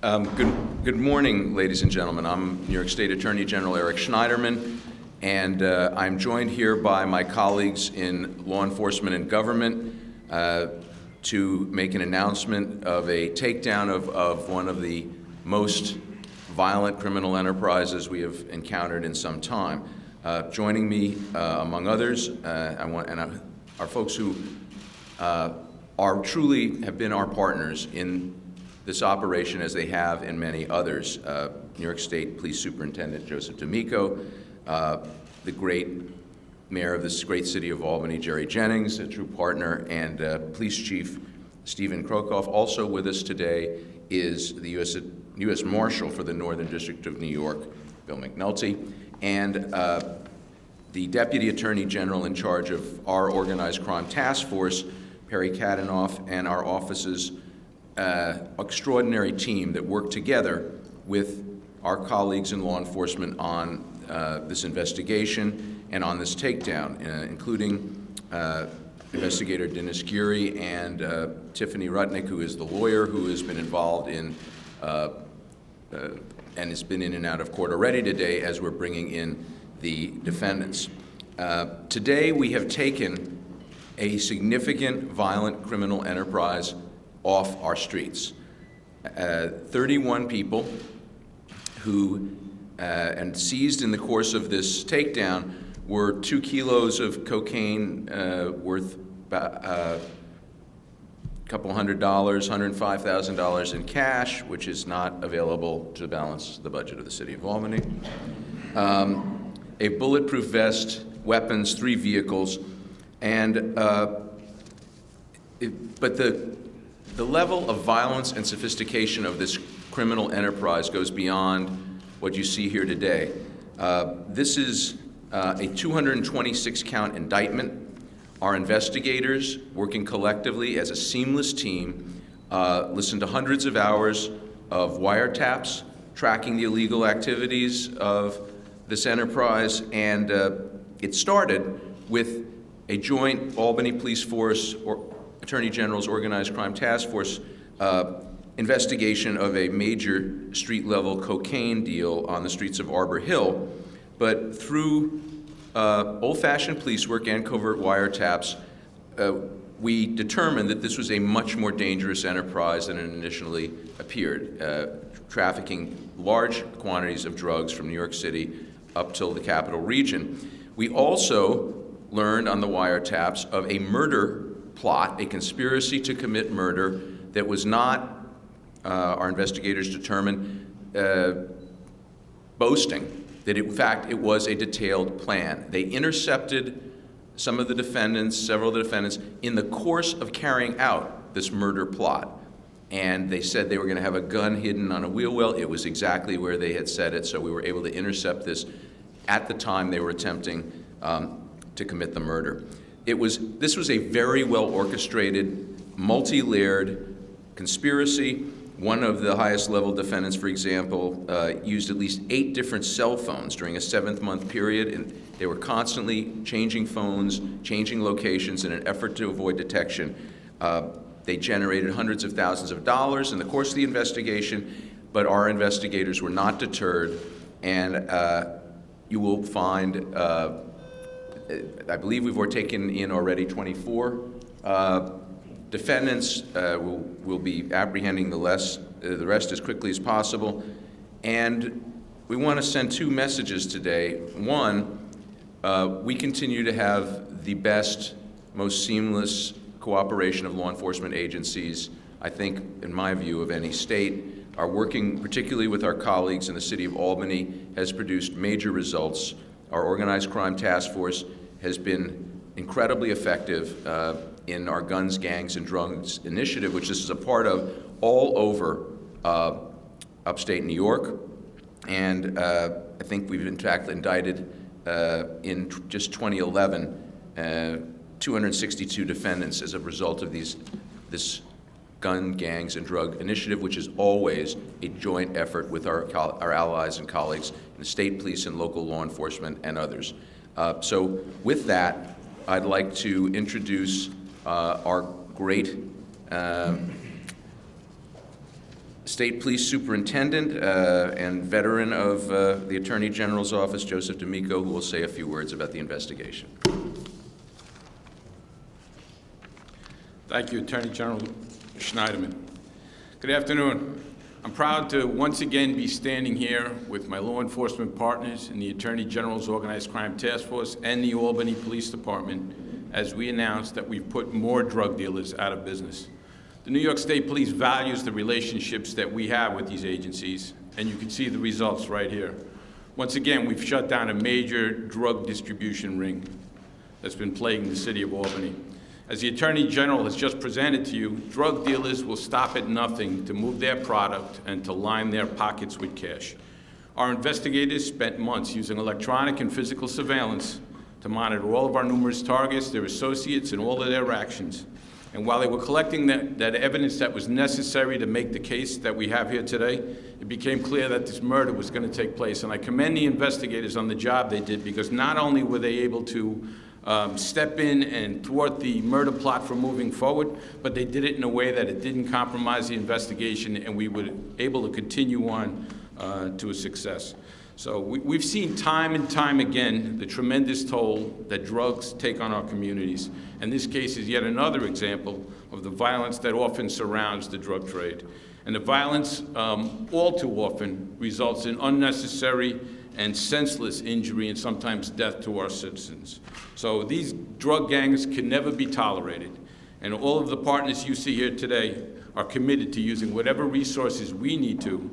Good morning, ladies and gentlemen. I'm New York State Attorney General Eric Schneiderman, and I'm joined here by my colleagues in law enforcement and government to make an announcement of a takedown of one of the most violent criminal enterprises we have encountered in some time. Joining me, among others, are folks who truly have been our partners in this operation, as they have in many others. New York State Police Superintendent Joseph D'Amico, the great mayor of this great city of Albany, Jerry Jennings, a true partner, and Police Chief Stephen Krokoff. Also with us today is the U.S. Marshal for the Northern District of New York, Bill McNulty, and the Deputy Attorney General in charge of our Organized Crime Task Force, Perry Kadanoff, and our office's extraordinary team that worked together with our colleagues in law enforcement on this investigation and on this takedown, including Investigator Dennis Geary and Tiffany Rutnick, who is the lawyer who has been involved in and has been in and out of court already today as we're bringing in the defendants. Today we have taken a significant violent criminal enterprise off our streets. 31 people who, and seized in the course of this takedown, were 2 kilos of cocaine worth a couple $100, $105,000 in cash, which is not available to balance the budget of the city of Albany. A bulletproof vest, weapons, 3 vehicles, and but the level of violence and sophistication of this criminal enterprise goes beyond what you see here today. This is a 226-count indictment. Our investigators, working collectively as a seamless team, listened to hundreds of hours of wiretaps, tracking the illegal activities of this enterprise, and it started with a joint Albany Police Force or Attorney General's Organized Crime Task Force investigation of a major street-level cocaine deal on the streets of Arbor Hill. But through old-fashioned police work and covert wiretaps, we determined that this was a much more dangerous enterprise than it initially appeared, trafficking large quantities of drugs from New York City up till the capital region. We also learned on the wiretaps of a murder plot, a conspiracy to commit murder that was not, our investigators determined, boasting, that in fact it was a detailed plan. They intercepted some of the defendants, several of the defendants, in the course of carrying out this murder plot. And they said they were going to have a gun hidden on a wheel well. It was exactly where they had said it, so we were able to intercept this at the time they were attempting to commit the murder. This was a very well orchestrated, multi-layered conspiracy. One of the highest level defendants, for example, used at least 8 different cell phones during a 7-month period, and they were constantly changing phones, changing locations in an effort to avoid detection. They generated hundreds of thousands of dollars in the course of the investigation, but our investigators were not deterred, and you will find I believe we've taken in already 24 defendants. We'll be apprehending the rest as quickly as possible. And we want to send 2 messages today. One, we continue to have the best, most seamless cooperation of law enforcement agencies, I think, in my view, of any state. Our working, particularly with our colleagues in the city of Albany, has produced major results. Our Organized Crime Task Force has been incredibly effective in our Guns, Gangs, and Drugs initiative, which this is a part of all over upstate New York. And I think we've in fact indicted in just 2011 262 defendants as a result of this Gun, Gangs, and Drug initiative, which is always a joint effort with our allies and colleagues in the state police and local law enforcement and others. So with that, I'd like to introduce our great State Police Superintendent and veteran of the Attorney General's office, Joseph D'Amico, who will say a few words about the investigation. Thank you, Attorney General Schneiderman. Good afternoon. I'm proud to once again be standing here with my law enforcement partners in the Attorney General's Organized Crime Task Force and the Albany Police Department as we announce that we've put more drug dealers out of business. The New York State Police values the relationships that we have with these agencies, and you can see the results right here. Once again, we've shut down a major drug distribution ring that's been plaguing the city of Albany. As the Attorney General has just presented to you, drug dealers will stop at nothing to move their product and to line their pockets with cash. Our investigators spent months using electronic and physical surveillance to monitor all of our numerous targets, their associates, and all of their actions. And while they were collecting that evidence that was necessary to make the case that we have here today, it became clear that this murder was going to take place. And I commend the investigators on the job they did, because not only were they able to step in and thwart the murder plot from moving forward, but they did it in a way that it didn't compromise the investigation, and we were able to continue on to a success. So we've seen time and time again the tremendous toll that drugs take on our communities. And this case is yet another example of the violence that often surrounds the drug trade. And the violence all too often results in unnecessary and senseless injury and sometimes death to our citizens. So these drug gangs can never be tolerated. And all of the partners you see here today are committed to using whatever resources we need to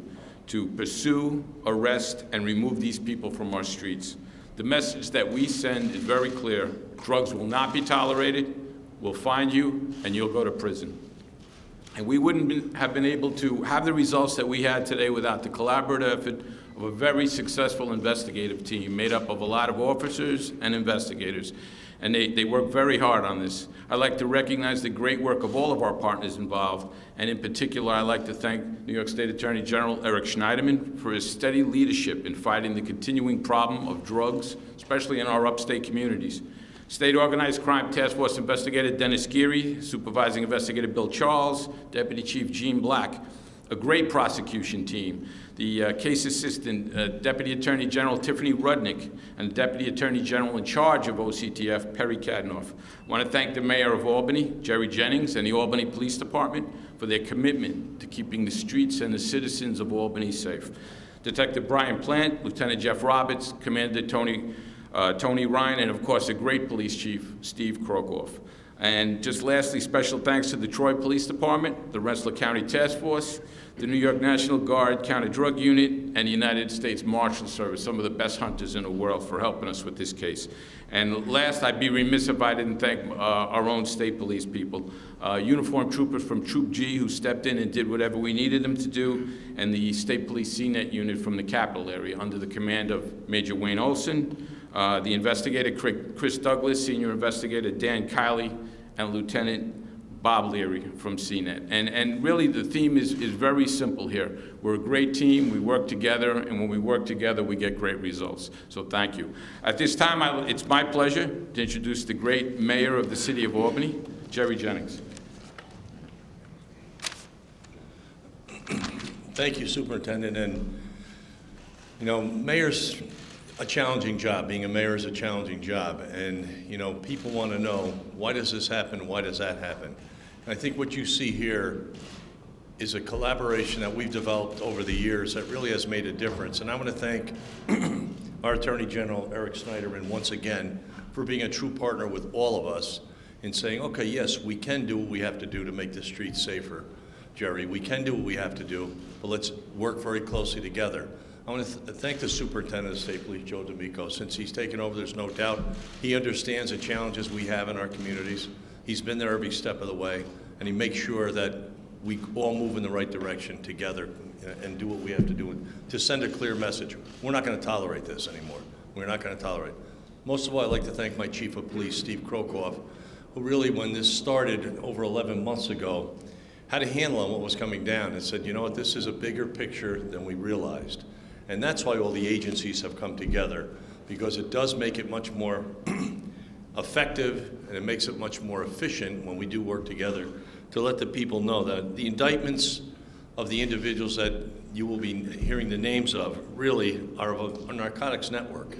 pursue, arrest, and remove these people from our streets. The message that we send is very clear. Drugs will not be tolerated. We'll find you, and you'll go to prison. And we wouldn't have been able to have the results that we had today without the collaborative effort of a very successful investigative team made up of a lot of officers and investigators. And they work very hard on this. I'd like to recognize the great work of all of our partners involved, and in particular, I'd like to thank New York State Attorney General Eric Schneiderman for his steady leadership in fighting the continuing problem of drugs, especially in our upstate communities. State Organized Crime Task Force Investigator Dennis Geary, Supervising Investigator Bill Charles, Deputy Chief Gene Black, a great prosecution team, the case assistant, Deputy Attorney General Tiffany Rudnick, and Deputy Attorney General in charge of OCTF, Perry Kadnoff. I want to thank the Mayor of Albany, Jerry Jennings, and the Albany Police Department for their commitment to keeping the streets and the citizens of Albany safe. Detective Brian Plant, Lieutenant Jeff Roberts, Commander Tony Ryan, and of course, a great police chief, Steve Krokoff. And just lastly, special thanks to the Troy Police Department, the Rensselaer County Task Force, the New York National Guard Counter Drug Unit, and the United States Marshal Service, some of the best hunters in the world, for helping us with this case. And last, I'd be remiss if I didn't thank our own state police people, uniformed troopers from Troop G who stepped in and did whatever we needed them to do, and the State Police CNET unit from the capital area under the command of Major Wayne Olson, the investigator Chris Douglas, Senior Investigator Dan Kiley, and Lieutenant Bob Leary from CNET. And really the theme is very simple here. We're a great team, we work together, and when we work together, we get great results. So thank you. At this time, it's my pleasure to introduce the great mayor of the city of Albany, Jerry Jennings. Thank you, Superintendent. And you know, mayor's a challenging job. Being a mayor is a challenging job. And you know, people want to know, why does this happen? Why does that happen? And I think what you see here is a collaboration that we've developed over the years that really has made a difference. And I want to thank our Attorney General, Eric Schneiderman, once again, for being a true partner with all of us in saying, okay, yes, we can do what we have to do to make the streets safer, Jerry. We can do what we have to do, but let's work very closely together. I want to thank the Superintendent of State Police, Joe D'Amico. Since he's taken over, there's no doubt he understands the challenges we have in our communities. He's been there every step of the way, and he makes sure that we all move in the right direction together and do what we have to do to send a clear message. We're not going to tolerate this anymore. We're not going to tolerate it. Most of all, I'd like to thank my Chief of Police, Steve Krokoff, who really, when this started over 11 months ago, had a handle on what was coming down and said, you know what, this is a bigger picture than we realized. And that's why all the agencies have come together, because it does make it much more effective, and it makes it much more efficient when we do work together to let the people know that the indictments of the individuals that you will be hearing the names of really are of a narcotics network.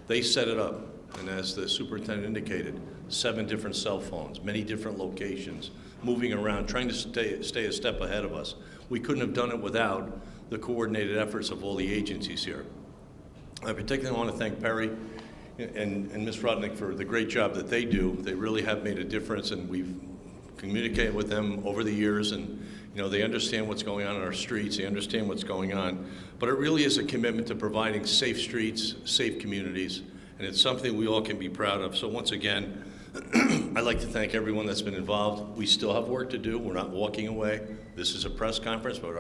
They set it up, and as the superintendent indicated, 7 different cell phones, many different locations, moving around, trying to stay a step ahead of us. We couldn't have done it without the coordinated efforts of all the agencies here. I particularly want to thank Perry and Ms. Rodnick for the great job that they do. They really have made a difference, and we've communicated with them over the years, and they understand what's going on in our streets, they understand what's going on, but it really is a commitment to providing safe streets, safe communities, and it's something we all can be proud of. So once again, I'd like to thank everyone that's been involved. We still have work to do. We're not walking away. This is a press conference, but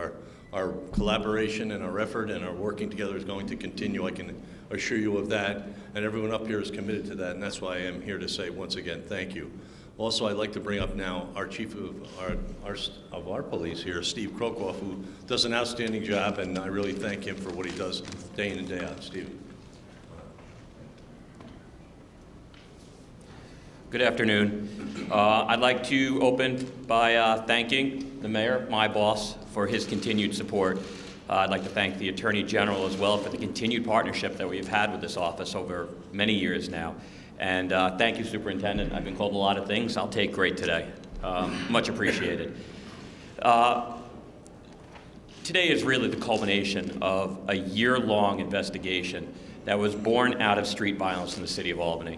our collaboration and our effort and our working together is going to continue. I can assure you of that, and everyone up here is committed to that, and that's why I am here to say once again, thank you. Also, I'd like to bring up now our chief of our police here, Steve Krokoff, who does an outstanding job, and I really thank him for what he does day in and day out. Steve. Good afternoon. I'd like to open by thanking the mayor, my boss, for his continued support. I'd like to thank the Attorney General as well for the continued partnership that we've had with this office over many years now. And thank you, Superintendent. I've been called a lot of things. I'll take great today. Much appreciated. Today is really the culmination of a year-long investigation that was born out of street violence in the city of Albany.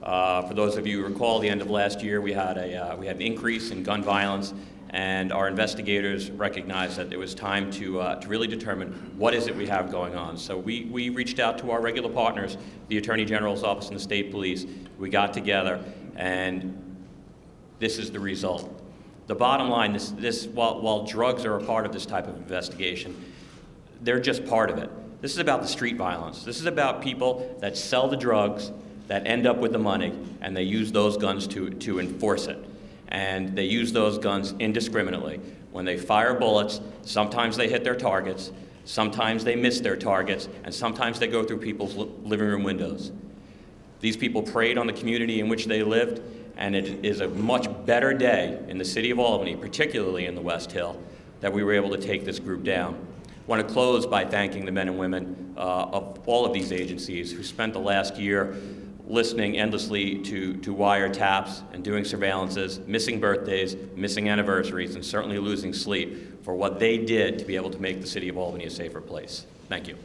For those of you who recall, the end of last year, we had an increase in gun violence, and our investigators recognized that it was time to really determine what is it we have going on. So we reached out to our regular partners, the Attorney General's office and the state police. We got together, and this is the result. The bottom line, while drugs are a part of this type of investigation, they're just part of it. This is about the street violence. This is about people that sell the drugs, that end up with the money, and they use those guns to enforce it. And they use those guns indiscriminately. When they fire bullets, sometimes they hit their targets, sometimes they miss their targets, and sometimes they go through people's living room windows. These people preyed on the community in which they lived, and it is a much better day in the city of Albany, particularly in the West Hill, that we were able to take this group down. I want to close by thanking the men and women of all of these agencies who spent the last year listening endlessly to wiretaps and doing surveillances, missing birthdays, missing anniversaries, and certainly losing sleep for what they did to be able to make the city of Albany a safer place. Thank you.